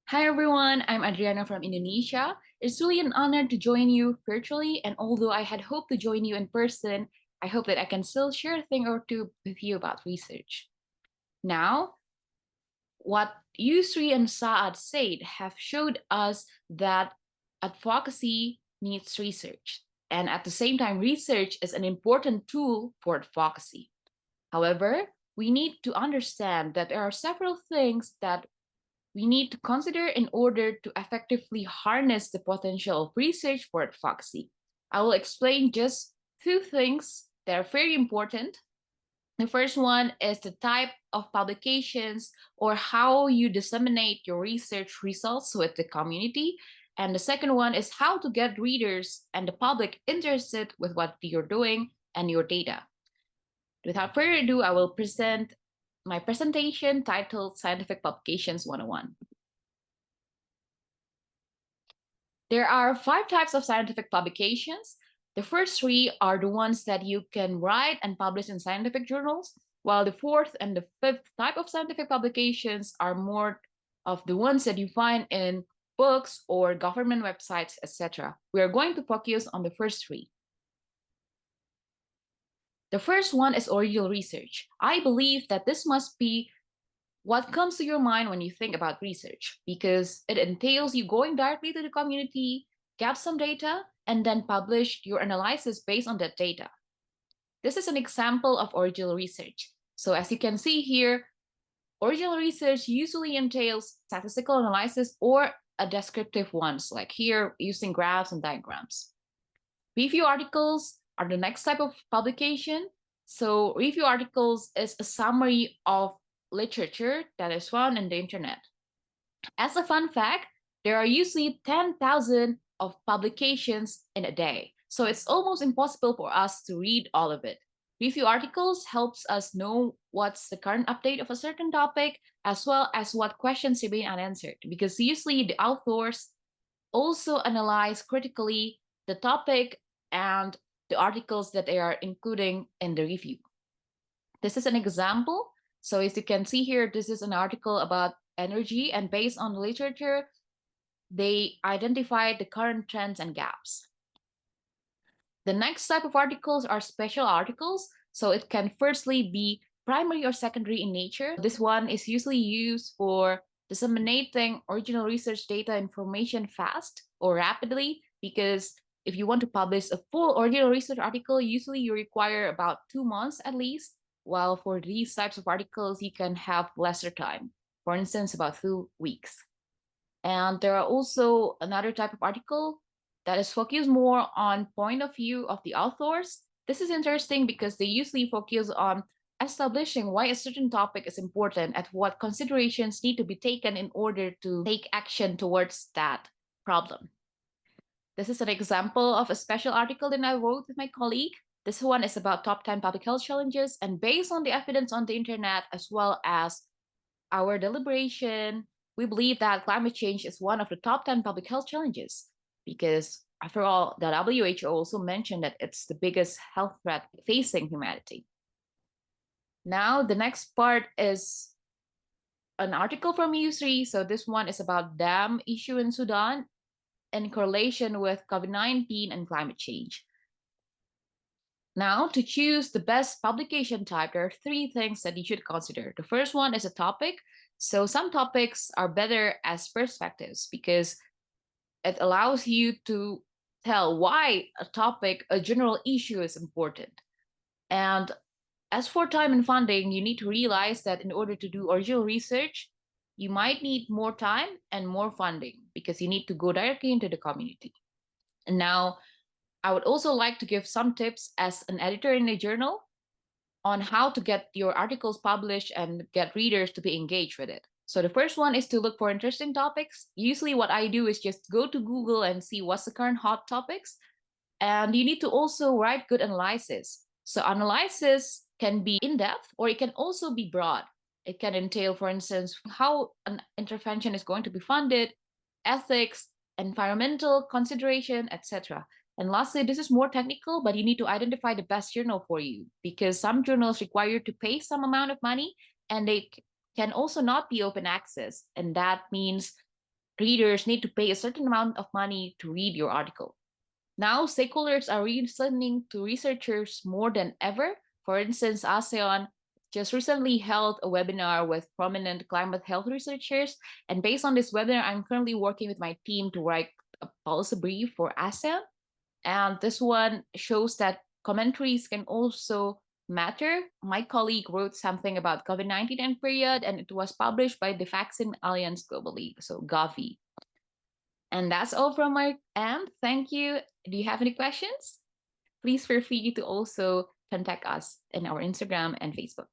Hi everyone, I'm Adriana from Indonesia. It's really an honor to join you virtually, and although I had hoped to join you in person, I hope that I can still share a thing or two with you about research. Now, what Yusri and Saad said have showed us that advocacy needs research, and at the same time, research is an important tool for advocacy. However, we need to understand that there are several things that we need to consider in order to effectively harness the potential of research for advocacy. I will explain just two things that are very important. The first one is the type of publications or how you disseminate your research results with the community. And the second one is how to get readers and the public interested with what you're doing and your data. Without further ado, I will present my presentation titled Scientific Publications 101. There are 5 types of scientific publications. The first 3 are the ones that you can write and publish in scientific journals, while the 4th and the 5th type of scientific publications are more of the ones that you find in books or government websites, etc. We are going to focus on the first 3. The first one is original research. I believe that this must be what comes to your mind when you think about research, because it entails you going directly to the community, get some data, and then publish your analysis based on that data. This is an example of original research. So as you can see here, original research usually entails statistical analysis or a descriptive ones, like here using graphs and diagrams. Review articles are the next type of publication. So review articles is a summary of literature that is found in the internet. As a fun fact, there are usually 10,000 of publications in a day. So it's almost impossible for us to read all of it. Review articles helps us know what's the current update of a certain topic, as well as what questions remain unanswered, because usually the authors also analyze critically the topic and the articles that they are including in the review. This is an example. So as you can see here, this is an article about energy, and based on the literature, they identified the current trends and gaps. The next type of articles are special articles. So it can firstly be primary or secondary in nature. This one is usually used for disseminating original research data information fast or rapidly, because if you want to publish a full original research article, usually you require about 2 months at least, while for these types of articles, you can have lesser time, for instance, about 2 weeks. And there are also another type of article that is focused more on point of view of the authors. This is interesting because they usually focus on establishing why a certain topic is important and what considerations need to be taken in order to take action towards that problem. This is an example of a special article that I wrote with my colleague. This one is about top 10 public health challenges, and based on the evidence on the internet as well as our deliberation, we believe that climate change is one of the top 10 public health challenges, because after all, the WHO also mentioned that it's the biggest health threat facing humanity. Now, the next part is an article from U3. So this one is about dam issue in Sudan in correlation with COVID-19 and climate change. Now, to choose the best publication type, there are 3 things that you should consider. The first one is a topic. So some topics are better as perspectives because it allows you to tell why a topic, a general issue is important. And as for time and funding, you need to realize that in order to do original research, you might need more time and more funding because you need to go directly into the community. And now, I would also like to give some tips as an editor in a journal on how to get your articles published and get readers to be engaged with it. So the first one is to look for interesting topics. Usually what I do is just go to Google and see what's the current hot topics. And you need to also write good analysis. So analysis can be in-depth or it can also be broad. It can entail, for instance, how an intervention is going to be funded, ethics, environmental consideration, etc. And lastly, this is more technical, but you need to identify the best journal for you, because some journals require you to pay some amount of money and they can also not be open access. And that means readers need to pay a certain amount of money to read your article. Now, stakeholders are listening to researchers more than ever. For instance, ASEAN just recently held a webinar with prominent climate health researchers. And based on this webinar, I'm currently working with my team to write a policy brief for ASEAN. And this one shows that commentaries can also matter. My colleague wrote something about COVID-19 and period, and it was published by the Vaccine Alliance globally, so Gavi. And that's all from my end. Thank you. Do you have any questions? Please feel free to also contact us in our Instagram and Facebook.